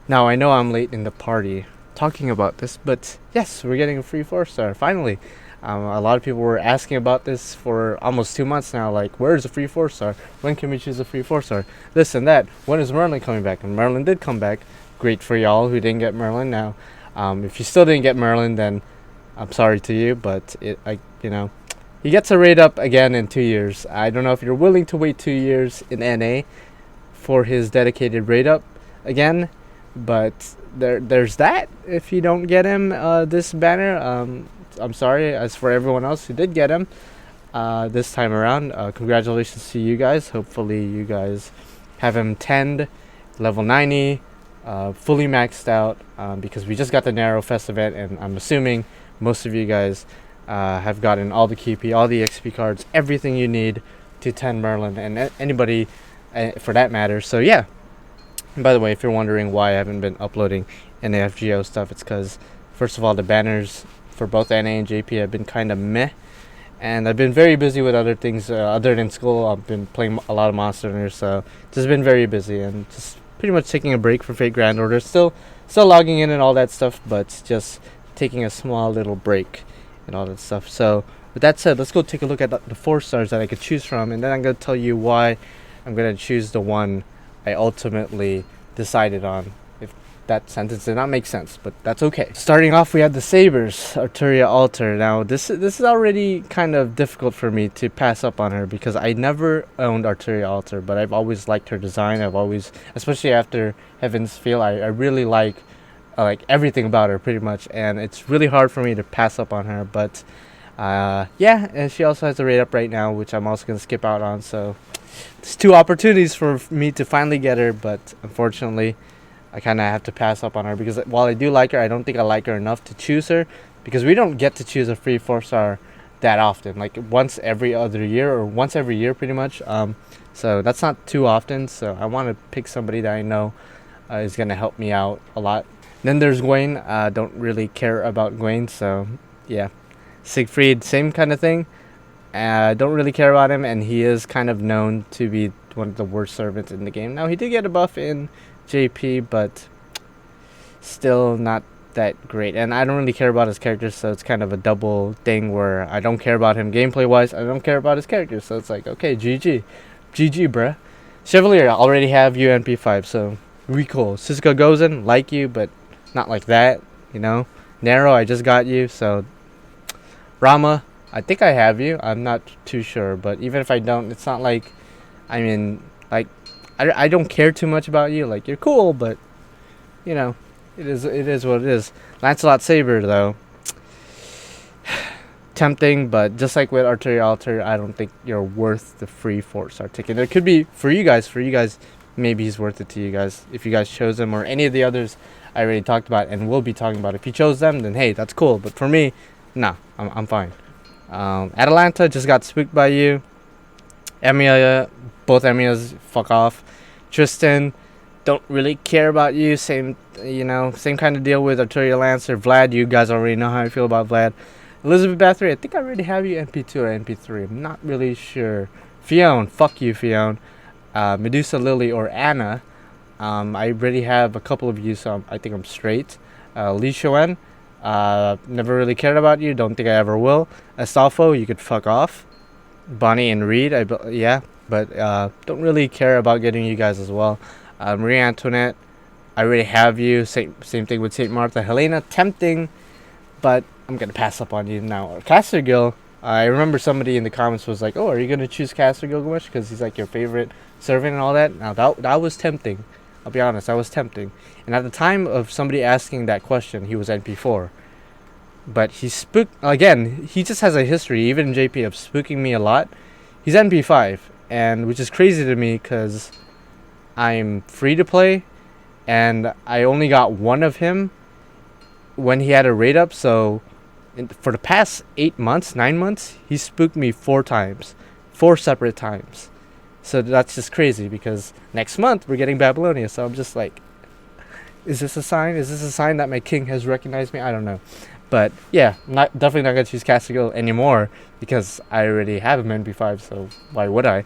Now, I know I'm late in the party talking about this, but yes, we're getting a free 4-star, finally. A lot of people were asking about this for almost 2 months now, like, where's the free 4-star? When can we choose a free 4-star? This and that. When is Merlin coming back? And Merlin did come back. Great for y'all who didn't get Merlin. Now, if you still didn't get Merlin, then I'm sorry to you, but he gets a rate up again in 2 years. I don't know if you're willing to wait 2 years in NA for his dedicated rate up again, but there's that. If you don't get him this banner, I'm sorry. As for everyone else who did get him this time around, congratulations to you guys. Hopefully you guys have him 10'd, level 90, fully maxed out, because we just got the Narrow Fest event, and I'm assuming most of you guys have gotten all the KP, all the XP cards, everything you need to 10 Merlin, and anybody for that matter. So yeah. And by the way, if you're wondering why I haven't been uploading any FGO stuff, it's because, first of all, the banners for both NA and JP have been kind of meh, and I've been very busy with other things other than school. I've been playing a lot of Monster Hunters, so just been very busy and just pretty much taking a break from Fate Grand Order. Still logging in and all that stuff, but just taking a small little break and all that stuff. So with that said, let's go take a look at the 4-stars that I could choose from, and then I'm going to tell you why I'm going to choose the one I ultimately decided on. If that sentence did not make sense, but that's okay. Starting off, we have the Sabers, Arturia Altar. Now, this is already kind of difficult for me to pass up on her, because I never owned Arturia Altar, but I've always liked her design. I've always, especially after Heaven's Feel, I really like everything about her pretty much, and it's really hard for me to pass up on her. But yeah, and she also has a rate up right now, which I'm also going to skip out on, so there's 2 opportunities for me to finally get her, but unfortunately I kind of have to pass up on her, because while I do like her, I don't think I like her enough to choose her, because we don't get to choose a free 4-star that often, like once every other year, or once every year pretty much. So that's not too often, so I want to pick somebody that I know is going to help me out a lot. Then there's Gwen. Don't really care about Gwen, so yeah. Siegfried, same kind of thing. Don't really care about him, and he is kind of known to be one of the worst servants in the game. Now, he did get a buff in JP, but still not that great. And I don't really care about his character, so it's kind of a double thing where I don't care about him gameplay-wise, I don't care about his character, so it's like, okay, GG. GG, bruh. Chevalier, I already have you NP5, so we cool. Siska Gozen, like you, but not like that, you know. Narrow, I just got you, so Rama, I think I have you. I'm not too sure, but even if I don't, it's not like, I mean, like, I don't care too much about you. Like, you're cool, but you know, it is what it is. Lancelot Saber, though, tempting, but just like with Arturia Altar, I don't think you're worth the free 4-star ticket. It could be for you guys. Maybe he's worth it to you guys if you guys chose him, or any of the others I already talked about and will be talking about. If you chose them, then hey, that's cool. But for me, nah, I'm fine. Atalanta just got spooked by you. Emilia, both Emilias, fuck off. Tristan, don't really care about you. Same kind of deal with Arturia Lancer. Vlad, you guys already know how I feel about Vlad. Elizabeth Bathory, I think I already have you NP2 or NP3. I'm not really sure. Fionn, fuck you, Fionn. Medusa Lily or Anna, I already have a couple of you, so I think I'm straight. Li Xuan, never really cared about you, don't think I ever will. Astolfo, you could fuck off. Bonnie and Reed, but don't really care about getting you guys as well. Marie Antoinette, I already have you. Same thing with Saint Martha. Helena, tempting, but I'm gonna pass up on you now. Castergill, I remember somebody in the comments was like, "Oh, are you gonna choose Castergill Gilgamesh because he's like your favorite servant and all that?" Now that was tempting. I'll be honest, that was tempting. And at the time of somebody asking that question, he was NP4. But he spooked again. He just has a history, even in JP, of spooking me a lot. He's NP5, and which is crazy to me because I'm free to play, and I only got one of him when he had a rate up. So for the past 9 months, he spooked me 4 times, 4 separate times. So that's just crazy because next month we're getting Babylonia. So I'm just like, is this a sign? Is this a sign that my king has recognized me? I don't know. But yeah, definitely not going to choose Castigal anymore because I already have him NP5, so why would I?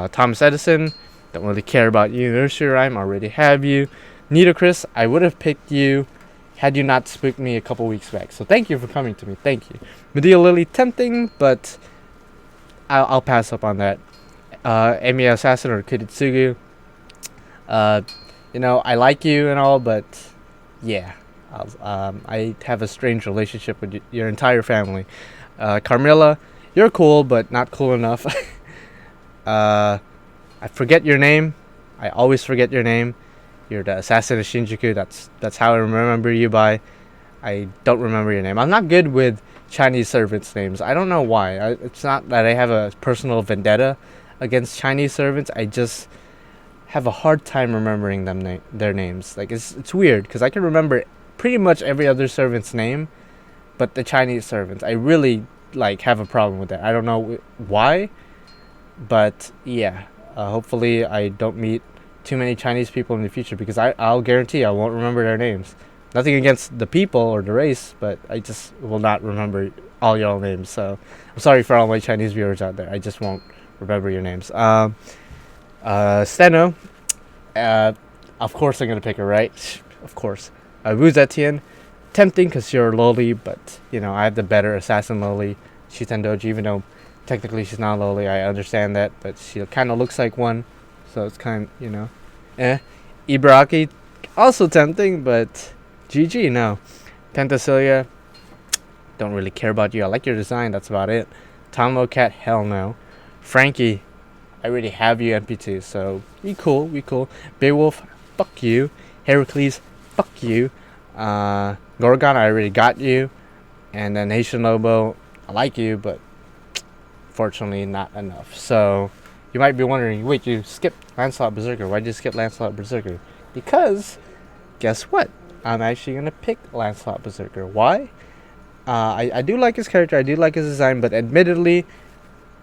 Thomas Edison, don't really care about you. Nursery Rhyme, already have you. Nitocris, I would have picked you had you not spooked me a couple weeks back. So thank you for coming to me. Thank you. Medea Lily, tempting, but I'll pass up on that. Emiya Assassin or Kiritsugu. You know, I like you and all, but yeah. I have a strange relationship with your entire family. Carmilla, you're cool, but not cool enough. I forget your name. I always forget your name. You're the assassin of Shinjuku. That's how I remember you by. I don't remember your name. I'm not good with Chinese servants' names. I don't know why. It's not that I have a personal vendetta against Chinese servants. I just have a hard time remembering their names. Like it's weird because I can remember pretty much every other servant's name, but the Chinese servants, I really like have a problem with that. I don't know why, but yeah. Hopefully, I don't meet too many Chinese people in the future because I'll guarantee I won't remember their names. Nothing against the people or the race, but I just will not remember all your names. So I'm sorry for all my Chinese viewers out there. I just won't remember your names. Steno, of course I'm gonna pick her, right? Of course. Wu Zetian, tempting because you're lowly, but you know I have the better assassin lowly. Shitendoji, even though technically she's not lowly, I understand that, but she kind of looks like one, so it's kind of, you know, Ibaraki, also tempting, but GG, no. Pentasilia, don't really care about you. I like your design, that's about it. Tomo Cat, hell no. Frankie, I already have you NP2, so we cool. Beowulf, fuck you. Heracles, fuck you. Gorgon, I already got you. And then Haitian Lobo, I like you, but fortunately not enough. So you might be wondering, wait, you skipped Lancelot Berserker. Why'd you skip Lancelot Berserker? Because guess what? I'm actually gonna pick Lancelot Berserker. Why? I do like his character, I do like his design, but admittedly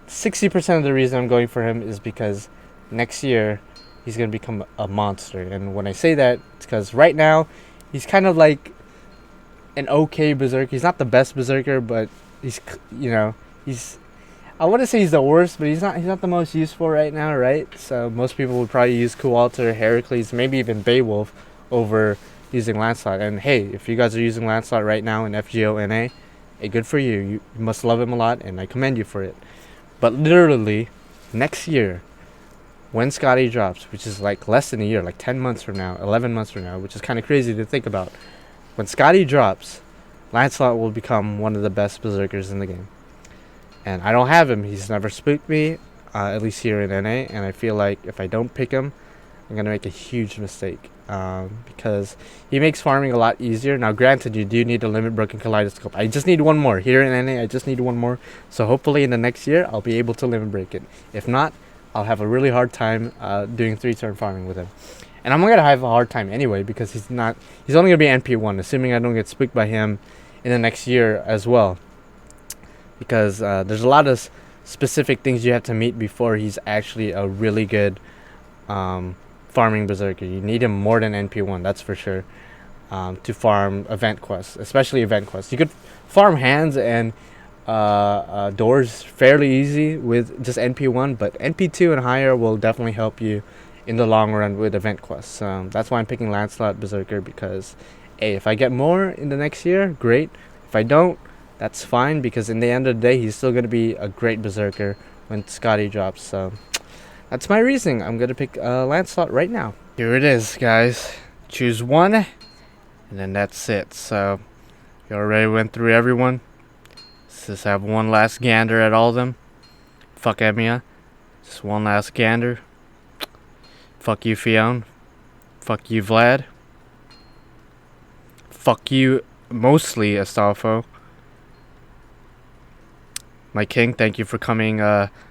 60% of the reason I'm going for him is because next year he's gonna become a monster. And when I say that, it's because right now he's kind of like an okay berserker. He's not the best berserker, but he's, you know, I want to say he's the worst, but he's not the most useful right now, right? So most people would probably use Kualter, Heracles, maybe even Beowulf over using Lancelot. And hey, if you guys are using Lancelot right now in FGO NA, hey, good for you. You must love him a lot, and I commend you for it. But literally, next year, when Skadi drops, which is like less than a year, like 10 months from now, 11 months from now, which is kind of crazy to think about. When Skadi drops, Lancelot will become one of the best berserkers in the game. And I don't have him. He's never spooked me, at least here in NA. And I feel like if I don't pick him, I'm going to make a huge mistake. Because he makes farming a lot easier. Now, granted, you do need a limit broken kaleidoscope. I just need one more. Here in NA, I just need one more. So hopefully in the next year, I'll be able to limit break it. If not, I'll have a really hard time doing 3-turn farming with him. And I'm going to have a hard time anyway because he's only going to be NP1, assuming I don't get spooked by him in the next year as well. Because there's a lot of specific things you have to meet before he's actually a really good farming berserker. You need him more than NP1, that's for sure, to farm event quests, especially event quests. You could farm hands and doors fairly easy with just NP1, but NP2 and higher will definitely help you in the long run with event quests. That's why I'm picking Lancelot Berserker, because hey, if I get more in the next year, great. If I don't, that's fine, because in the end of the day, he's still going to be a great berserker when Skadi drops. So that's my reasoning. I'm going to pick Lancelot right now. Here it is, guys. Choose one, and then that's it. So you already went through everyone. Let's just have one last gander at all of them. Fuck Emiya. Just one last gander. Fuck you, Fionn. Fuck you, Vlad. Fuck you, mostly, Astolfo. My king, thank you for coming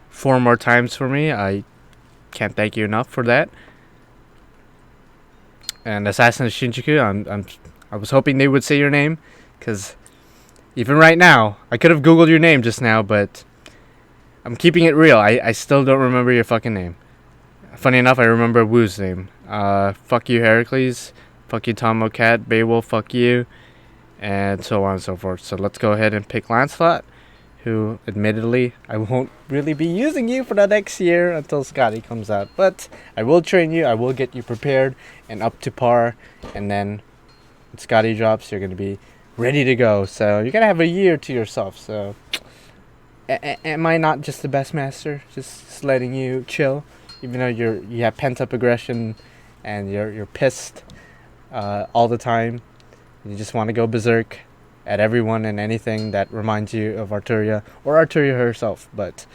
4 more times for me. I can't thank you enough for that. And Assassin of Shinjuku, I was hoping they would say your name, because even right now, I could have Googled your name just now, but I'm keeping it real. I still don't remember your fucking name. Funny enough, I remember Wu's name. Fuck you, Heracles. Fuck you, Tomo Cat. Beowulf, fuck you. And so on and so forth. So let's go ahead and pick Lancelot, who admittedly I won't really be using you for the next year until Skadi comes out, but I will train you, I will get you prepared and up to par, and then when Skadi drops you're going to be ready to go. So you're going to have a year to yourself. So am I not just the best master, just letting you chill, even though you have pent up aggression and you're pissed all the time, you just want to go berserk at everyone and anything that reminds you of Arturia or Arturia herself. But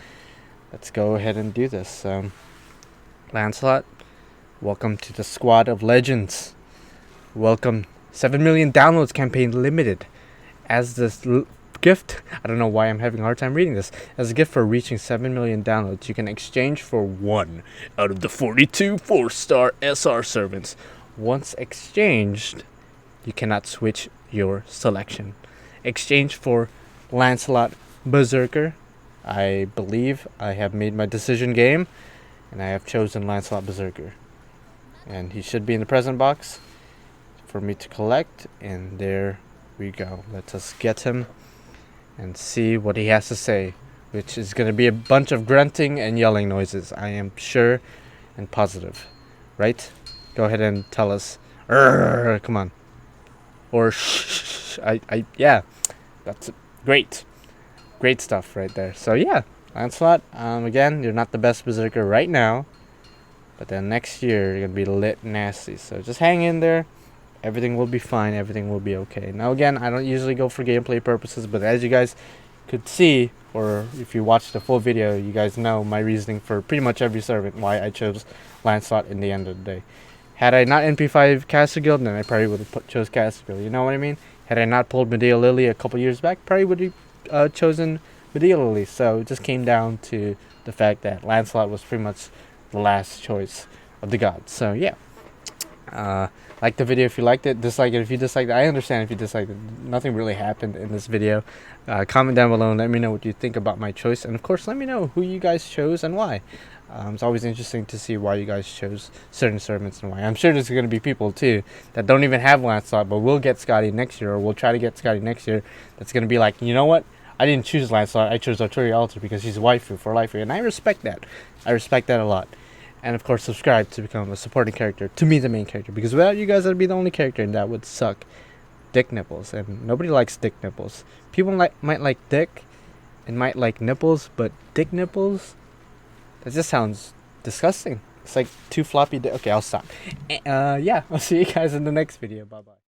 let's go ahead and do this. Lancelot, welcome to the squad of legends. Welcome. 7 million downloads campaign limited. As this gift, I don't know why I'm having a hard time reading this. As a gift for reaching 7 million downloads, you can exchange for one out of the 42 4-star SR servants. Once exchanged, you cannot switch your selection. Exchange for Lancelot Berserker. I believe I have made my decision game, and I have chosen Lancelot Berserker. And he should be in the present box for me to collect, and there we go. Let us get him and see what he has to say, which is going to be a bunch of grunting and yelling noises, I am sure and positive. Right? Go ahead and tell us. Come on. Or shh. Yeah. That's great. Great stuff right there. So yeah, Lancelot, again, you're not the best berserker right now, but then next year you're going to be lit nasty. So just hang in there. Everything will be fine. Everything will be okay. Now again, I don't usually go for gameplay purposes, but as you guys could see, or if you watch the full video, you guys know my reasoning for pretty much every servant, why I chose Lancelot in the end of the day. Had I not NP5 Caster Guild, then I probably would have chose Caster Guild. You know what I mean? Had I not pulled Medea Lily a couple years back, probably would have chosen Medea Lily. So it just came down to the fact that Lancelot was pretty much the last choice of the gods. So yeah. Like the video if you liked it, dislike it if you disliked it. I understand if you disliked it. Nothing really happened in this video. Comment down below and let me know what you think about my choice. And of course, let me know who you guys chose and why. It's always interesting to see why you guys chose certain servants and why. I'm sure there's going to be people too that don't even have Lancelot, but will get Skadi next year, or will try to get Skadi next year. That's going to be like, you know what? I didn't choose Lancelot. I chose Arturia Alter because she's waifu for life. And I respect that. I respect that a lot. And of course, subscribe to become a supporting character, to me the main character, because without you guys I'd be the only character, and that would suck dick nipples, and nobody likes dick nipples. People might like dick and might like nipples, but dick nipples, that just sounds disgusting. It's like two floppy okay, I'll stop. Yeah, I'll see you guys in the next video. Bye bye.